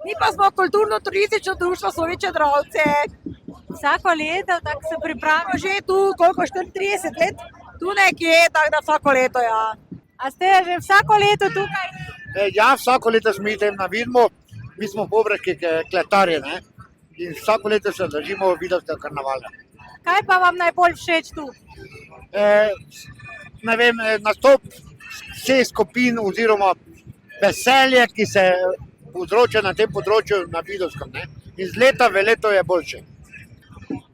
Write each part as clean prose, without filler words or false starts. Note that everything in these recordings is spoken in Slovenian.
Mi pa smo kulturno-turistično društvo Slovenče Dravce. Vsako leto tako se pripravimo. Že tu, koliko, 34 let? Tu nekje, tako da vsako leto, ja. A ste že vsako leto tukaj? Ja, vsako leto smo idem na vidmo, mi smo pobrški kletarje, ne? In vsako leto se držimo vidovskega karnevala. Kaj pa vam najbolj všeč tu? Ne vem, nastop vseh skupin oziroma veselje, ki se povzroča na tem področju na vidovskem, ne? In z leta v leto je boljše.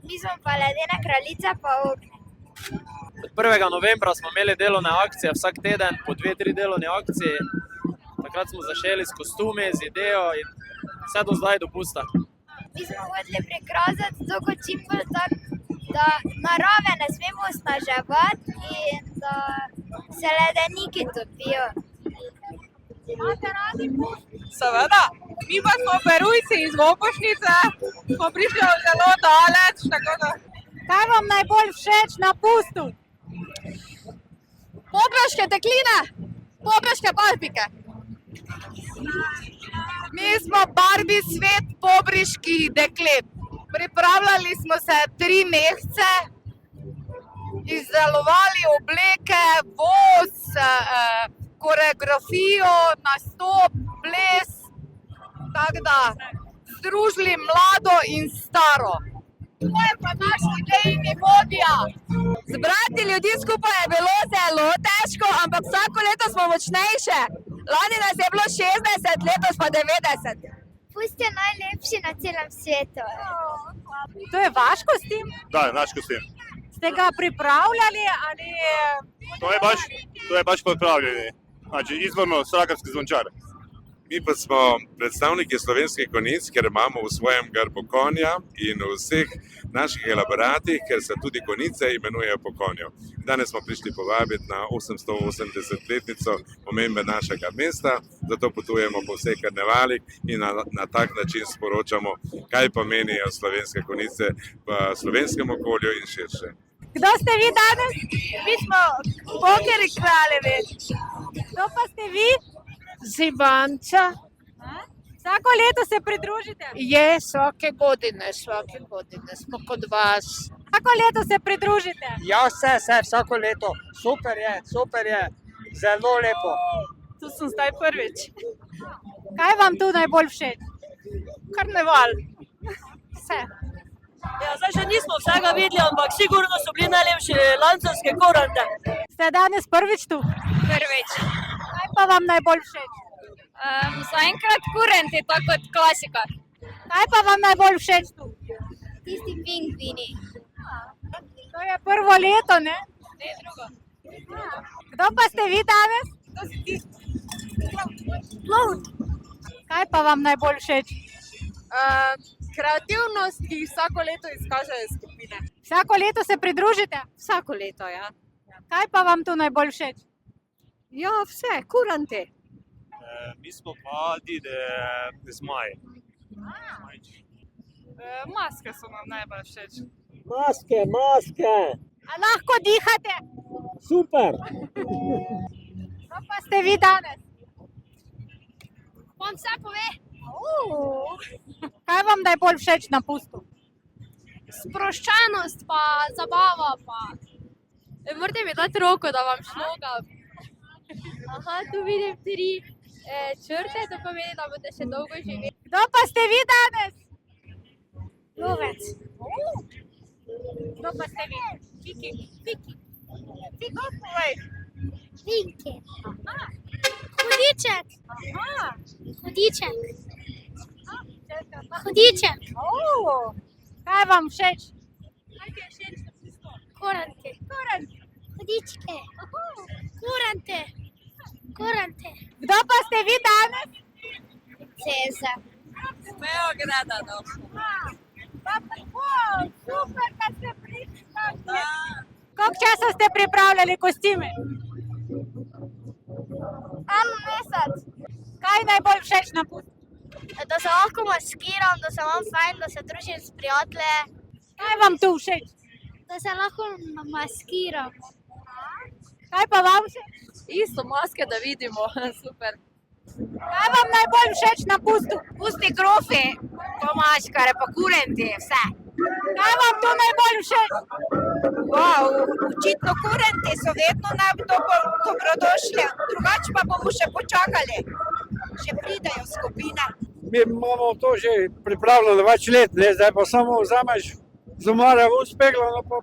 Mi smo pa ledena kraljica pa ognje. Od 1. novembra smo imeli delovne akcije vsak teden, po 2-3 delovne akcije. Takrat smo zašeli s kostumi, z idejo in vse do zdaj dopusta. Mi smo hodili prikrazati toliko čipel, da narave ne smemo osnaževati in da se ledeniki topijo. Imate radi pust? Seveda, mi pa smo perujci iz Vopošnice, smo prišli od zelo daleč, tako da. Kaj vam najbolj všeč na pustu? Pobraške tekline, pobraške barbike. Mi smo Barbie svet pobriških deklet. Pripravljali smo se 3 mesece, izdelovali obleke, voz, koreografijo, nastop, ples, tako da združili mlado in staro. To je pa naš idejni vodja. Zbrati ljudi skupaj je bilo zelo težko, ampak vsako leto smo močnejše. Lani nas je bilo 60, letos pa 90. Pust je najlepši na celem svetu. To je vaš kostim? Da, naš kostim. Ste ga pripravljali ali... To je baš pripravljeni. Znači, izvorno Srakarski zvončar. Mi pa smo predstavniki slovenskih konic, ker imamo v svojem grbu konja in v vseh naših elaboratih, ker se tudi konice imenujejo po konju. Danes smo prišli povabiti na 880-letnico omembe našega mesta, zato potujemo po vseh karnevalih in na tak način sporočamo, kaj pomenijo slovenske konice v slovenskem okolju in širše. Kdo ste vi danes? Mi smo pokeri kraljevi. Kdo pa ste vi? Zivanca Vsako leto se pridružite? je svake godine smo kod vas. Vsako leto se pridružite? Ja, vsako leto. Super je, zelo lepo. Tu sem zdaj prvič. Kaj vam tu najbolj všeč? Karneval. Vse. Ja, zdaj še nismo vsega videli, ampak sigurno so bili najlepši lancovske korante. Ste danes prvič tu? Prvič. Kaj pa vam najbolj všeč? Zaenkrat kurenti, tako kot klasika. Kaj pa vam najbolj všeč tu? Tisti pingvini. To je prvo leto, ne? Ne, drugo. Kdo pa ste vi danes? To si ti. Kaj pa vam najbolj všeč? Kreativnost, ki jih vsako leto izkažejo skupine. Vsako leto se pridružite? Vsako leto, ja. Kaj pa vam tu najbolj všeč? Ja, vse, kurante. Mi smo pa zmaj. Maske so nam najbolj všeč. Maske. A lahko dihate? Super. Kdo pa ste vi danes? On vse pove. Kaj vam najbolj všeč na pustu? Sproščenost pa zabava pa. Morate mi dati roko, da vam šlogam. Aha, tu vidim 3 črte, to pomeni, da boste še dolgo živeli. Kdo pa ste vi danes? Lovec. Kdo pa ste vi? Fiki. Vinke. Hudiček. Hudiček. Kaj vam všeč? Korante. Hudičke. Korante. Kdo pa ste vi danes? Cezar. Smejo grada, no. Super, da ste prišli. Koliko časa ste pripravljali kostime? En mesec. Kaj najbolj všeč na pustu? Da se lahko maskiram, da se imam fajn, da se družim s prijatelji. Kaj vam tu všeč? Da se lahko maskiram. Kaj pa vam všeč? Isto maske, da vidimo, super. Kaj vam najbolj všeč na pustu? Pusti grofi, pa maškare, pa kurenti, vse. Kaj vam tu najbolj všeč? Očitno kurenti so vedno dobrodošli, drugače pa bomo še počakali. Še pridejo skupine. Mi imamo to že pripravljeno več let, ne? Zdaj pa samo vzameš z omare uspeglo, pa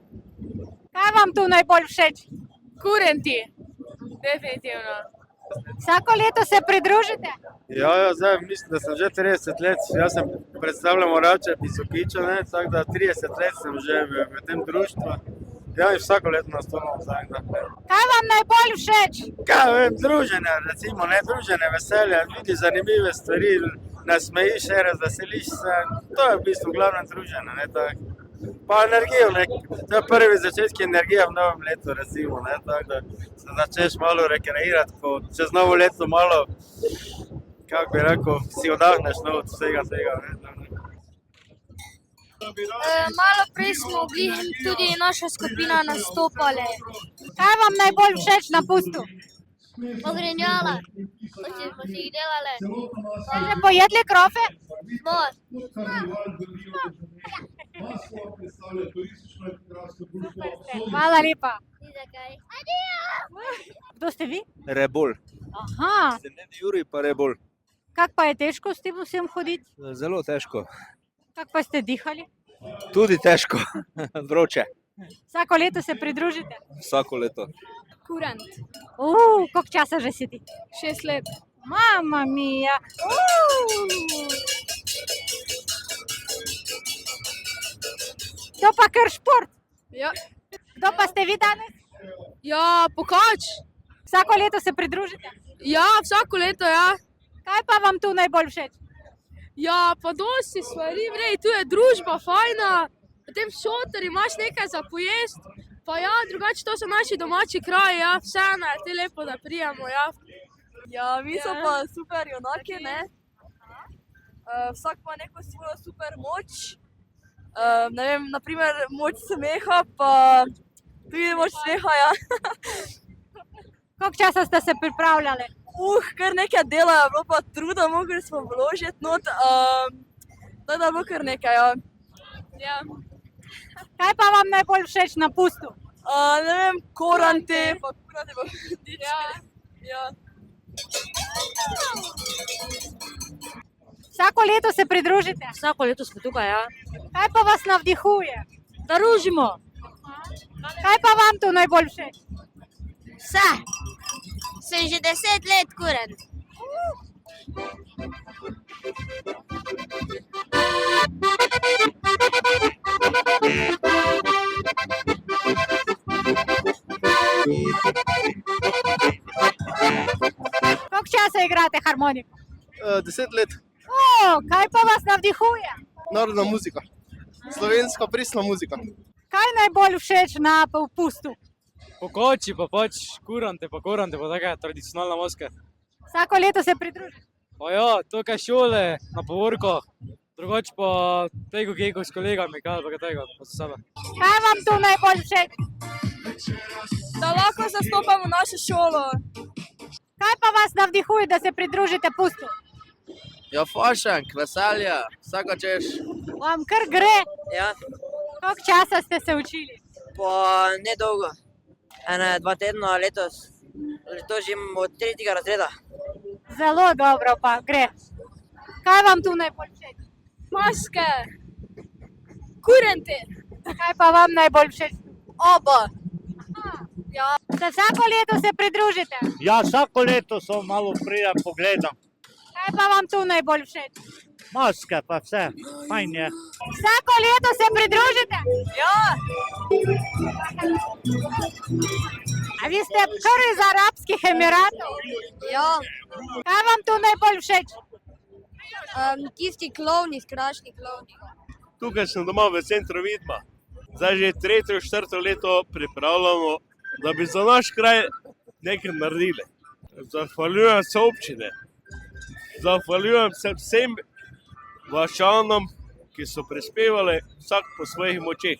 Kaj vam tu najbolj všeč? Kurenti, definitivno. Vsako leto se pridružite? Ja, zdaj mislim, da sem že 30 let, jaz sem predstavljam Orače Pisokiča, ne, tako da 30 let sem že v tem društvu. Ja, in vsako leto nastopam, tako da. Kaj vam najbolj všeč? Kaj vem, druženje, recimo, ne, druženje, veselje, vidi zanimive stvari, nasmejiš se, razveseliš se, to je v bistvu glavno druženje, ne, tako. Pa energijo, ne, to je prvi začetki energije v novem letu, recimo, ne, tako da se začneš malo rekreirati, ko čez novo leto malo, kako bi rekel, si odahneš od vsega tega, ne, tako. Malo prej smo bili tudi naša skupina nastopali. Kaj vam najbolj všeč na pustu? Pogrinjala, to smo si jih delali. Ste že pojedli krofe? Smo. Hvala lepa. Ni zakaj. Kdo ste vi? Rebol. Aha, Se ne Juri, pa Rebol. kako pa je težko s tem vsem hoditi? Zelo težko. Kako pa ste dihali? Tudi težko. Vroče. Vsako leto se pridružite? Vsako leto. Kurent. Koliko časa že si ti? 6 let. Mama mia! To pa kar šport. Ja. Kdo pa ste vi danes? Ja, pokač. Vsako leto se pridružite? Ja, vsako leto, ja. Kaj pa vam tu najbolj všeč? Ja, pa dosti stvari, vrej, tu je družba fajna, potem v šotor imaš nekaj za pojest, pa ja, drugače to so naši domači kraji, ja, vseeno je te lepo, da prijemo, ja. Ja, mi so pa super junaki, ne? Vsak ima neko svojo super moč. Ne vem, naprimer moč smeha, pa tudi moč smeha, ja. Koliko časa ste se pripravljali? Kar nekaj dela je bilo, pa truda mogli smo vložiti not. Tako da je bilo kar nekaj, ja. Ja. Kaj pa vam najbolj všeč na pustu? Ne vem, koranti, pa kurati, pa dički. Ja. Vsako leto se pridružite? Vsako leto smo tukaj, ja. Kaj pa vas navdihuje? Da ružimo. Kaj pa vam tu najbolj všeč? Vse. Sem že 10 let kurent. Koliko časa igrate harmoniko? 10 let. Kaj pa vas navdihuje? Narodna muzika. Slovenska pristna muzika. Kaj najbolj všeč na pustu? Pokoči, pa pač kurante, pa taka tradicionalna moska. Vsako leto se pridružite? Pa ja, tukaj šole, na povorkah, drugače pa tega keko s kolegami, kaj pa tega, pa za sebe. Kaj vam tu najbolj všeč? Da lahko zastopamo našo šolo. Kaj pa vas navdihuje, da se pridružite pustu? Ja, fašank, veselje, vsaka češ. Vam kar gre? Ja. Koliko časa ste se učili? Pa nedolgo. 2 tedna letos. To že od 3. razreda. Zelo dobro pa gre. Kaj vam tu najbolj všeč? Maske. Kurenti. Kaj pa vam najbolj všeč? Oba. Ja. Vsako leto se pridružite? Ja, vsako leto so malo pridem pogledam. Kaj pa vam tu najbolj všeč? Maske pa vse, fajn je. Vsako leto se pridružite? Ja. A vi ste kar iz Arabskih Emiratov? Ja. Kaj vam tu najbolj všeč? Tisti klovni, kraški klovni. Tukaj sem doma v centru Vidma. Zdaj že 3. 4. leto pripravljamo, da bi za naš kraj nekaj naredili. Zahvaljujem se občine. Zahvaljujem se vsem vaščanom, ki so prispevali vsak po svojih močeh.